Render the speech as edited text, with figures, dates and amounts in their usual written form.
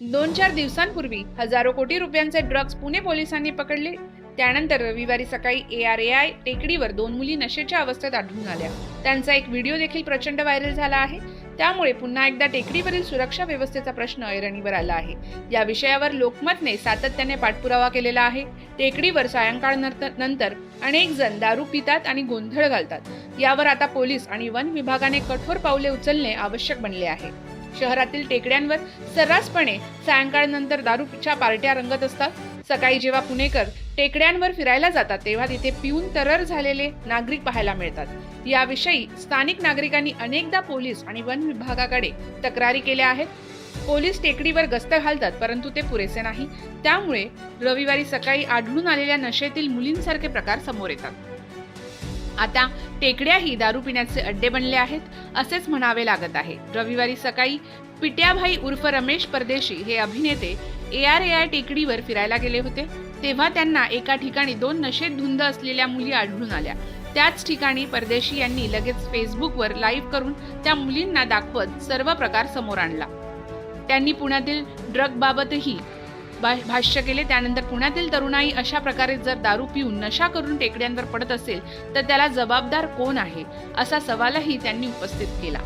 2-4 दिवसांपूर्वी हजारो कोटी रुपयांचे ड्रग्ज पुणे पोलिसांनी पकडले. त्यानंतर रविवारी सकाळी ARAI टेकडीवर 2 मुली नशेच्या अवस्थेत आढळून आल्या. त्यांचा एक व्हिडिओ देखील प्रचंड व्हायरल झाला आहे. त्यामुळे पुन्हा एकदा टेकडीवरील सुरक्षा व्यवस्थेचा प्रश्न ऐरणीवर आला आहे. या विषयावर लोकमतने सातत्याने पाठपुरावा केलेला आहे. टेकडीवर सायंकाळ नंतर अनेक जण दारू पितात आणि गोंधळ घालतात. यावर आता पोलीस आणि वन विभागाने कठोर पावले उचलणे आवश्यक बनले आहे. शहरातील टेकड्यांवर सर्रासपणे सायंकाळनंतर दारूच्या पार्ट्या रंगत असतात. सकाळी जेव्हा पुणेकर टेकड्यांवर फिरायला जातात तेव्हा तिथे पिऊन तरर झालेले नागरिक पाहायला मिळतात. याविषयी स्थानिक नागरिकांनी अनेकदा पोलीस आणि वन विभागाकडे तक्रारी केल्या आहेत. पोलीस टेकडीवर गस्त घालतात परंतु ते पुरेसे नाही. त्यामुळे रविवारी सकाळी आढळून आलेल्या नशेतील मुलींसारखे प्रकार समोर येतात. आता टेकड्याही दारू पिण्याचे अड्डे बनले आहेत असेच म्हणावे लागत आहे. रविवारी सकाळी पिट्याभाई उर्फ रमेश परदेशी हे अभिनेते ARAI टेकडीवर फिरायला गेले होते. तेव्हा त्यांना एका ठिकाणी 2 नशेत धुंद असलेल्या मुली आढळून आल्या. त्याच ठिकाणी परदेशी यांनी लगेच फेसबुकवर लाईव्ह करून त्या मुलींना दाखवत सर्व प्रकार समोर आणला. त्यांनी पुण्यातील ड्रगबाबतही भाष्य केले. त्यानंतर पुण्यातील तरुणाई अशा प्रकारे जर दारू पिऊन नशा करून टेकड्यांवर पडत असेल तर त्याला जबाबदार कोण आहे असा सवालही त्यांनी उपस्थित केला.